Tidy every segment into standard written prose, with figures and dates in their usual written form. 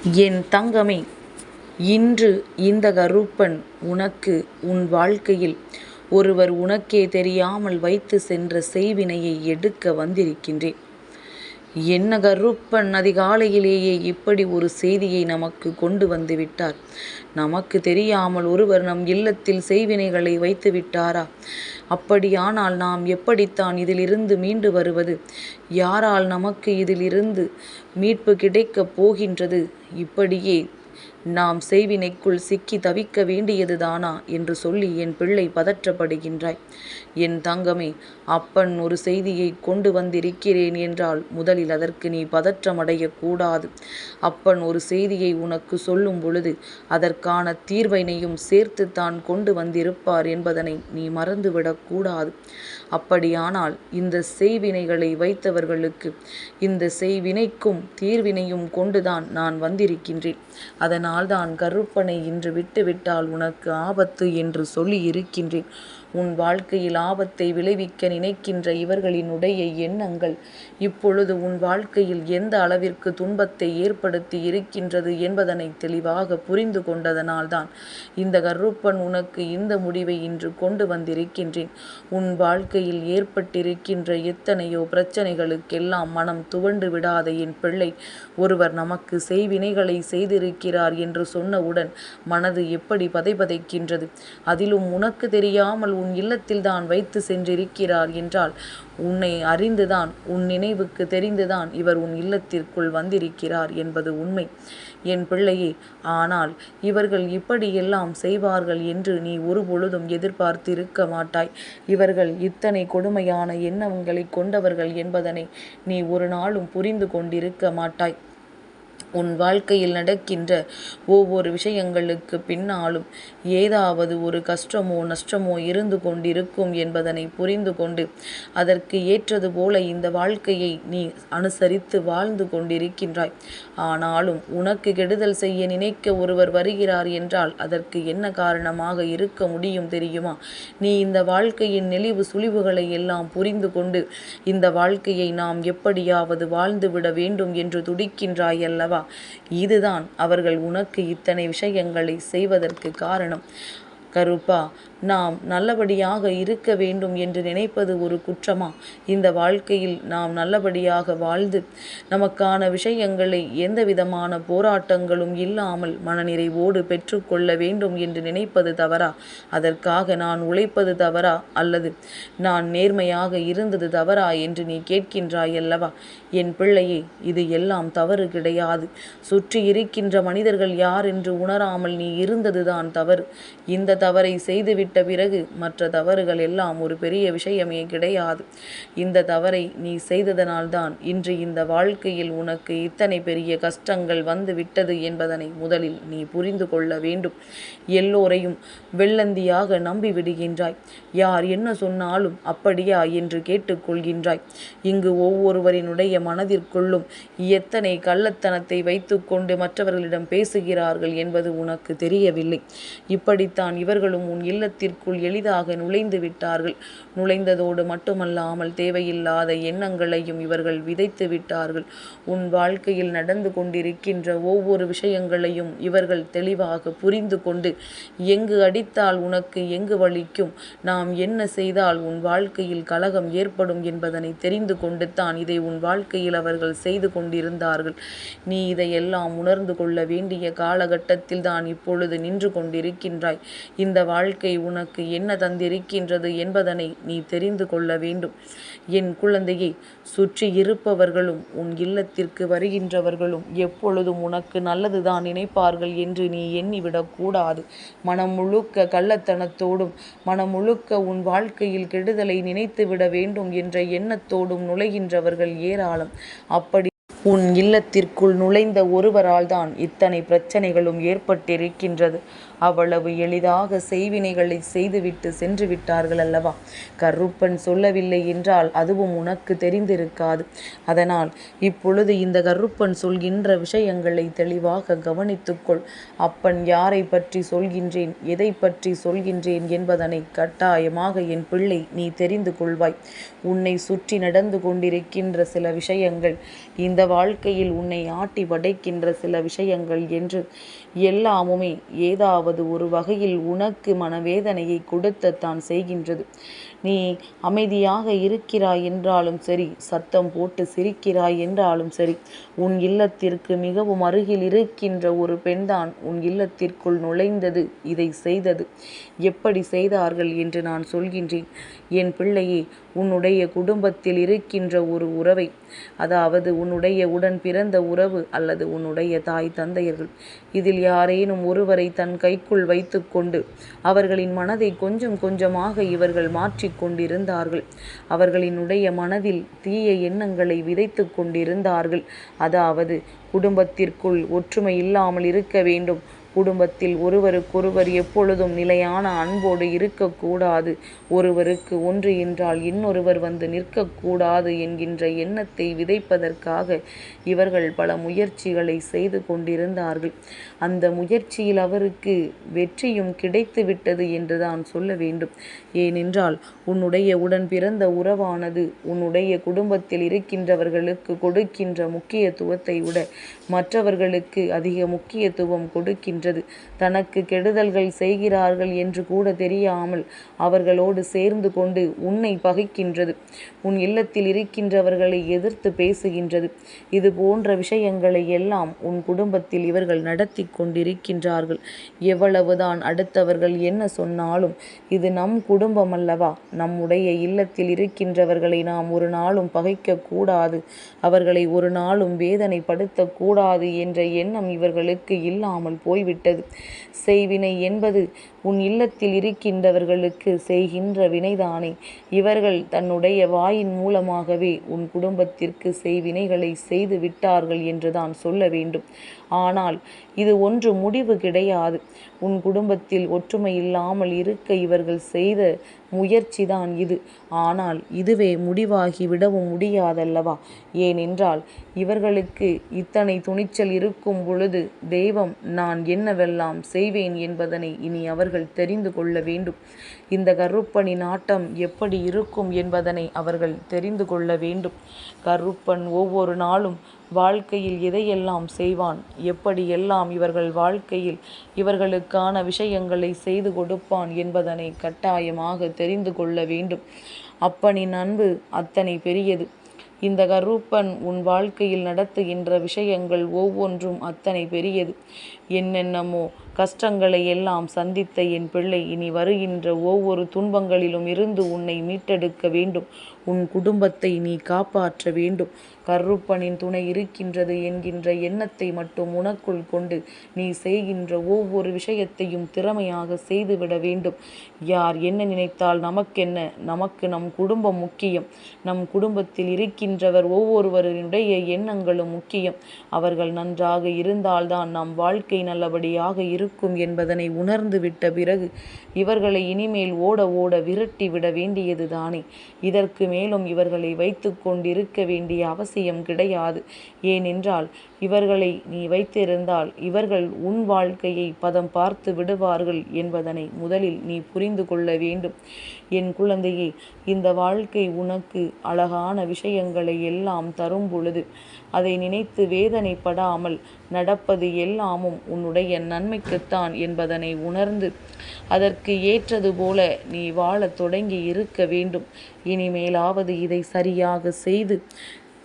என் தங்கமே, இன்று இந்த கருப்பன் உனக்கு உன் வாழ்க்கையில் ஒருவர் உனக்கே தெரியாமல் வைத்து சென்ற செய்வினையை எடுக்க வந்திருக்கின்றேன். என்ன கருப்பன் அதிகாலையிலேயே இப்படி ஒரு செய்தியை நமக்கு கொண்டு வந்து விட்டார். நமக்கு தெரியாமல் ஒருவர் நம் இல்லத்தில் செய்வினைகளை வைத்து விட்டாரா? அப்படியானால் நாம் எப்படித்தான் இதிலிருந்து மீண்டு வருவது? யாரால் நமக்கு இதிலிருந்து மீட்பு கிடைக்கப் போகின்றது? இப்படியே நாம் செய்வினைக்குள் சிக்கி தவிக்க வேண்டியதுதானா என்று சொல்லி என் பிள்ளை பதற்றப்படுகின்றாய். என் தங்கமே, அப்பன் ஒரு செய்தியை கொண்டு வந்திருக்கிறேன் என்றால் முதலில் அதற்கு நீ பதற்றமடையக்கூடாது. அப்பன் ஒரு செய்தியை உனக்கு சொல்லும் பொழுது அதற்கான தீர்வினையும் சேர்த்து தான் கொண்டு வந்திருப்பார் என்பதனை நீ மறந்துவிடக்கூடாது. அப்படியானால் இந்த செய்வினைகளை வைத்தவர்களுக்கு இந்த செய்வினைக்கும் தீர்வினையும் கொண்டுதான் நான் வந்திருக்கின்றேன். அதனால்தான் கருப்பனை இன்று விட்டுவிட்டால் உனக்கு ஆபத்து என்று சொல்லி இருக்கின்றேன். உன் வாழ்க்கையில் ஆபத்தை விளைவிக்க நினைக்கின்ற இவர்களினுடைய எண்ணங்கள் இப்பொழுது உன் வாழ்க்கையில் எந்த அளவிற்கு துன்பத்தை ஏற்படுத்தி இருக்கின்றது என்பதனை தெளிவாக புரிந்து கொண்டதனால்தான் இந்த கருப்பன் உனக்கு இந்த முடிவை இன்று கொண்டு வந்திருக்கின்றேன். உன் வாழ்க்கையில் ஏற்பட்டிருக்கின்ற எத்தனையோ பிரச்சனைகளுக்கெல்லாம் மனம் துவண்டு விடாத என் பிள்ளை, ஒருவர் நமக்கு செய்வினைகளை செய்திருக்கிறார் என்று சொன்னவுடன் மனது எப்படி பதைபதைக்கின்றது. அதிலும் உனக்கு தெரியாமல் உன் இல்லத்தில் தான் வைத்து சென்றிருக்கிறார் என்றால் உன்னை அறிந்துதான், உன் நினைவுக்கு தெரிந்துதான் இவர் உன் இல்லத்திற்குள் வந்திருக்கிறார் என்பது உண்மை என் பிள்ளையே. ஆனால் இவர்கள் இப்படியெல்லாம் செய்வார்கள் என்று நீ ஒருபொழுதும் எதிர்பார்த்திருக்க மாட்டாய். இவர்கள் இத்தனை கொடுமையான எண்ணங்களை கொண்டவர்கள் என்பதனை நீ ஒரு நாளும் புரிந்து கொண்டிருக்க மாட்டாய். உன் வாழ்க்கையில் நடக்கின்ற ஒவ்வொரு விஷயங்களுக்கு பின்னாலும் ஏதாவது ஒரு கஷ்டமோ நஷ்டமோ இருந்து கொண்டிருக்கும் என்பதனை புரிந்து கொண்டு அதற்கு ஏற்றது போல இந்த வாழ்க்கையை நீ அனுசரித்து வாழ்ந்து கொண்டிருக்கின்றாய். ஆனாலும் உனக்கு கெடுதல் செய்ய நினைக்க ஒருவர் வருகிறார் என்றால் அதற்கு என்ன காரணமாக இருக்க முடியும் தெரியுமா? நீ இந்த வாழ்க்கையின் நெளிவு சுழிவுகளை எல்லாம் புரிந்து கொண்டு இந்த வாழ்க்கையை நாம் எப்படியாவது வாழ்ந்துவிட வேண்டும் என்று துடிக்கின்றாய் அல்லவா? இதுதான் அவர்கள் உனக்கு இத்தனை விஷயங்களை செய்வதற்கு காரணம். கருப்பா, நாம் நல்லபடியாக இருக்க வேண்டும் என்று நினைப்பது ஒரு குற்றமா? இந்த வாழ்க்கையில் நாம் நல்லபடியாக வாழ்ந்து நமக்கான விஷயங்களை எந்த விதமான போராட்டங்களும் இல்லாமல் மனநிறைவோடு பெற்றுக்கொள்ள வேண்டும் என்று நினைப்பது தவறா? அதற்காக நான் உழைப்பது தவறா அல்லது நான் நேர்மையாக இருந்தது தவறா என்று நீ கேட்கின்றாய் அல்லவா? என் பிள்ளையே, இது எல்லாம் தவறு கிடையாது. சுற்றி இருக்கின்ற மனிதர்கள் யார் என்று உணராமல் நீ இருந்ததுதான் தவறு. இந்த தவறை செய்துவிட்டு பிறகு மற்ற தவறுகள் எல்லாம் ஒரு பெரிய விஷயமே கிடையாது. இந்த தவறை நீ செய்ததனால்தான் இன்று இந்த வாழ்க்கையில் உனக்கு இத்தனை பெரிய கஷ்டங்கள் வந்து விட்டது என்பதனை முதலில் நீ புரிந்து கொள்ள வேண்டும். எல்லோரையும் வெள்ளந்தியாக நம்பி விடுகின்றாய். யார் என்ன சொன்னாலும் அப்படியா என்று கேட்டுக்கொள்கின்றாய். இங்கு ஒவ்வொருவரினுடைய மனதிற்குள்ளும் எத்தனை கள்ளத்தனத்தை வைத்துக்கொண்டு மற்றவர்களிடம் பேசுகிறார்கள் என்பது உனக்கு தெரியவில்லை. இப்படித்தான் இவர்களும் உன் இல்லத்திற்குள் எளிதாக நுழைந்து விட்டார்கள். நுழைந்ததோடு மட்டுமல்லாமல் தேவையில்லாத எண்ணங்களையும் இவர்கள் விதைத்து விட்டார்கள். உன் வாழ்க்கையில் நடந்து கொண்டிருக்கின்ற ஒவ்வொரு விஷயங்களையும் இவர்கள் தெளிவாக புரிந்து கொண்டு எங்கு அடித்தால் உனக்கு எங்கு வலிக்கும், நாம் என்ன செய்தால் உன் வாழ்க்கையில் கலகம் ஏற்படும் என்பதனை தெரிந்து கொண்டு தான் இதை உன் வாழ்க்கையில் அவர்கள் செய்து கொண்டிருந்தார்கள். நீ இதையெல்லாம் உணர்ந்து கொள்ள வேண்டிய காலகட்டத்தில் தான் இப்பொழுது நின்று கொண்டிருக்கின்றாய். இந்த வாழ்க்கை உனக்கு என்ன தந்திருக்கின்றது என்பதனை நீ தெரிந்து கொள்ள வேண்டும். என் குழந்தையை, சுற்றி இருப்பவர்களும் உன் இல்லத்திற்கு வருகின்றவர்களும் எப்பொழுதும் உனக்கு நல்லதுதான் நினைப்பார்கள் என்று நீ எண்ணிவிடக்கூடாது. மனம் முழுக்க கள்ளத்தனத்தோடும் மனம் முழுக்க உன் வாழ்க்கையில் கெடுதலை நினைத்துவிட வேண்டும் என்ற எண்ணத்தோடும் நுழைகின்றவர்கள் ஏராளம். அப்படி உன் இல்லத்திற்குள் நுழைந்த ஒருவரால் தான் இத்தனை பிரச்சனைகளும் ஏற்பட்டிருக்கின்றது. அவ்வளவு எளிதாக செய்வினைகளை செய்துவிட்டு சென்று விட்டார்கள் அல்லவா? கருப்பன் சொல்லவில்லை என்றால் அதுவும் உனக்கு தெரிந்திருக்காது. அதனால் இப்பொழுது இந்த கருப்பன் சொல்கின்ற விஷயங்களை தெளிவாக கவனித்துக்கொள். அப்பன் யாரை பற்றி சொல்கின்றேன், எதை பற்றி சொல்கின்றேன் என்பதனை கட்டாயமாக என் பிள்ளை நீ தெரிந்து கொள்வாய். உன்னை சுற்றி நடந்து கொண்டிருக்கின்ற சில விஷயங்கள் இந்த வாழ்க்கையில் உன்னை ஆட்டி படைக்கின்ற சில விஷயங்கள் என்று எல்லாமுமே ஏதாவது ஒரு வகையில் உனக்கு மனவேதனையை கொடுத்தத்தான் செய்கின்றது. நீ அமைதியாக இருக்கிறாய் என்றாலும் சரி, சத்தம் போட்டு சிரிக்கிறாய் என்றாலும் சரி, உன் இல்லத்திற்கு மிகவும் அருகில் இருக்கின்ற ஒரு பெண்தான் உன் இல்லத்திற்குள் நுழைந்தது, இதை செய்தது. எப்படி செய்தார்கள் என்று நான் சொல்கின்றேன். என் பிள்ளையே, உன்னுடைய குடும்பத்தில் இருக்கின்ற ஒரு உறவை, அதாவது உன்னுடைய உடன் பிறந்த உறவு அல்லது உன்னுடைய தாய் தந்தையர்கள், இதில் யாரேனும் ஒருவரை தன் கைக்குள் வைத்து கொண்டு அவர்களின் மனதை கொஞ்சம் கொஞ்சமாக இவர்கள் மாற்றிக் கொண்டிருந்தார்கள். அவர்களினுடைய மனதில் தீய எண்ணங்களை விதைத்து கொண்டிருந்தார்கள். அதாவது குடும்பத்திற்குள் ஒற்றுமை இல்லாமல் இருக்க வேண்டும், குடும்பத்தில் ஒருவருக்கொருவர் எப்பொழுதும் நிலையான அன்போடு இருக்கக்கூடாது, ஒருவருக்கு ஒன்று என்றால் இன்னொருவர் வந்து நிற்கக்கூடாது என்கின்ற எண்ணத்தை விதைப்பதற்காக இவர்கள் பல முயற்சிகளை செய்து கொண்டிருந்தார்கள். அந்த முயற்சியில் அவருக்கு வெற்றியும் கிடைத்து விட்டது என்றுதான் சொல்ல வேண்டும். ஏனென்றால் உன்னுடைய உடன் பிறந்த உறவானது உன்னுடைய குடும்பத்தில் இருக்கின்றவர்களுக்கு கொடுக்கின்ற முக்கியத்துவத்தை விட மற்றவர்களுக்கு அதிக முக்கியத்துவம் கொடுக்கின்றது. தனக்கு கெடுதல்கள் செய்கிறார்கள் என்று கூட தெரியாமல் அவர்களோடு சேர்ந்து கொண்டு உன்னை பகைக்கின்றது. உன் இல்லத்தில் இருக்கின்றவர்களை எதிர்த்து பேசுகின்றது. இது போன்ற விஷயங்களை எல்லாம் உன் குடும்பத்தில் இவர்கள் நடத்தி கொண்டிருக்கின்றார்கள். எவ்வளவுதான் அடுத்தவர்கள் என்ன சொன்னாலும் இது நம் குடும்பம் அல்லவா? நம்முடைய இல்லத்தில் இருக்கின்றவர்களை நாம் ஒரு நாளும் பகைக்க கூடாது, அவர்களை ஒரு நாளும் வேதனைப்படுத்த கூடாது என்ற எண்ணம் இவர்களுக்கு இல்லாமல் போய்விட்டது. செய்வினை என்பது உன் இல்லத்தில் இருக்கின்றவர்களுக்கு செய்கின்ற வினைதானே. இவர்கள் தன்னுடைய வாயின் மூலமாகவே உன் குடும்பத்திற்கு செய்வினைகளை செய்து விட்டார்கள் என்றுதான் சொல்ல வேண்டும். ஆனால் இது ஒன்று முடிவு கிடையாது. உன் குடும்பத்தில் ஒற்றுமை இல்லாமல் இருக்க இவர்கள் செய்த முயற்சிதான் இது. ஆனால் இதுவே முடிவாகி விடவும் முடியாதல்லவா? ஏனென்றால் இவர்களுக்கு இத்தனை துணிச்சல் இருக்கும் பொழுது தெய்வம் நான் என்னவெல்லாம் செய்வேன் என்பதனை இனி அவர்கள் தெரிந்து கொள்ள வேண்டும். இந்த கருப்பனின் ஆட்டம் எப்படி இருக்கும் என்பதனை அவர்கள் தெரிந்து கொள்ள வேண்டும். கருப்பன் ஒவ்வொரு நாளும் வாழ்க்கையில் எதையெல்லாம் செய்வான், எப்படியெல்லாம் இவர்கள் வாழ்க்கையில் இவர்களுக்கான விஷயங்களை செய்து கொடுப்பான் என்பதனை கட்டாயமாக தெரிந்து கொள்ள வேண்டும். அப்பனின் அன்பு அத்தனை பெரியது. இந்த கருப்பன் உன் வாழ்க்கையில் நடத்துகின்ற விஷயங்கள் ஒவ்வொன்றும் அத்தனை பெரியது. என்னென்னமோ கஷ்டங்களை எல்லாம் சந்தித்த என் பிள்ளை இனி வருகின்ற ஒவ்வொரு துன்பங்களிலும் இருந்து உன்னை மீட்டெடுக்க வேண்டும். உன் குடும்பத்தை நீ காப்பாற்ற வேண்டும். கருப்பனின் துணை இருக்கின்றது என்கின்ற எண்ணத்தை மட்டும் உனக்குள் கொண்டு நீ செய்கின்ற ஒவ்வொரு விஷயத்தையும் திறமையாக செய்துவிட வேண்டும். யார் என்ன நினைத்தால் நமக்கென்ன? நமக்கு நம் குடும்பம் முக்கியம். நம் குடும்பத்தில் இருக்கின்றவர் ஒவ்வொருவருடைய எண்ணங்களும் முக்கியம். அவர்கள் நன்றாக இருந்தால்தான் நம் வாழ்க்கை நல்லபடியாக இருக்கும் என்பதனை உணர்ந்து விட்ட பிறகு இவர்களை இனிமேல் ஓட ஓட விரட்டி விட வேண்டியது தானே. இதற்கு மேலும் இவர்களை வைத்து கொண்டிருக்க வேண்டிய அவசியம் கிடையாது. ஏனென்றால் இவர்களை நீ வைத்திருந்தால் இவர்கள் உன் வாழ்க்கையை பதம் பார்த்து விடுவார்கள் என்பதனை முதலில் நீ புரிந்து கொள்ள வேண்டும். என் குழந்தையே, இந்த வாழ்க்கை உனக்கு அழகான விஷயங்களை எல்லாம் தரும் பொழுது அதை நினைத்து வேதனைப்படாமல் நடப்பது எல்லாமும் உன்னுடைய நன்மைக்குத்தான் என்பதனை உணர்ந்து அதற்கு ஏற்றது போல நீ வாழத் தொடங்கி இருக்க வேண்டும். இனிமேலாவது இதை சரியாக செய்து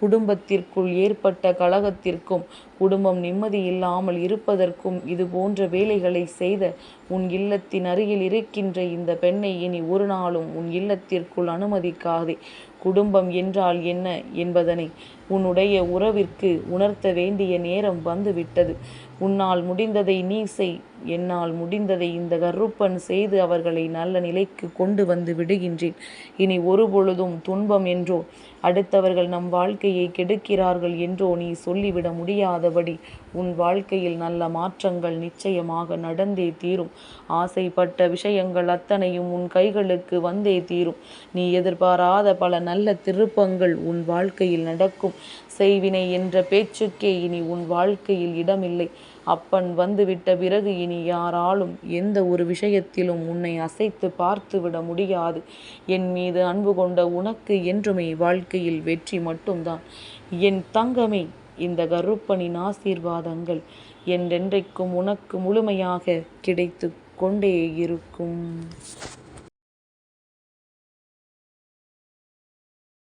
குடும்பத்திற்குள் ஏற்பட்ட கலகத்திற்கும் குடும்பம் நிம்மதி இல்லாமல் இருப்பதற்கும் இது போன்ற வேலைகளை செய்த உன் இல்லத்தின் அருகில் இருக்கின்ற இந்த பெண்ணை இனி ஒரு நாளும் உன் இல்லத்திற்குள் அனுமதிக்காதே. குடும்பம் என்றால் என்ன என்பதனை உன்னுடைய உறவிற்கு உணர்த்த வேண்டிய நேரம் வந்துவிட்டது. உன்னால் முடிந்ததை நீ செய், என்னால் முடிந்ததை இந்த கருப்பன் செய்து அவர்களை நல்ல நிலைக்கு கொண்டு வந்து விடுகின்றேன். இனி ஒரு பொழுதும் துன்பம் என்றோ அடுத்தவர்கள் நம் வாழ்க்கையை கெடுக்கிறார்கள் என்றோ நீ சொல்லிவிட முடியாதபடி உன் வாழ்க்கையில் நல்ல மாற்றங்கள் நிச்சயமாக நடந்தே தீரும். ஆசைப்பட்ட விஷயங்கள் அத்தனையும் உன் கைகளுக்கு வந்தே தீரும். நீ எதிர்பாராத பல நல்ல திருப்பங்கள் உன் வாழ்க்கையில் நடக்கும். செய்வினை என்ற பேச்சுக்கே இனி உன் வாழ்க்கையில் இடமில்லை. அப்பன் வந்துவிட்ட பிறகு இனி யாராலும் எந்த ஒரு விஷயத்திலும் உன்னை அசைத்து பார்த்து விட முடியாது. என் மீது அன்பு கொண்ட உனக்கு என்றுமே வாழ்க்கையில் வெற்றி மட்டும்தான். என் தங்கமே, இந்த கருப்பனின் ஆசீர்வாதங்கள் என்றென்றைக்கும் உனக்கு முழுமையாக கிடைத்து கொண்டே இருக்கும்.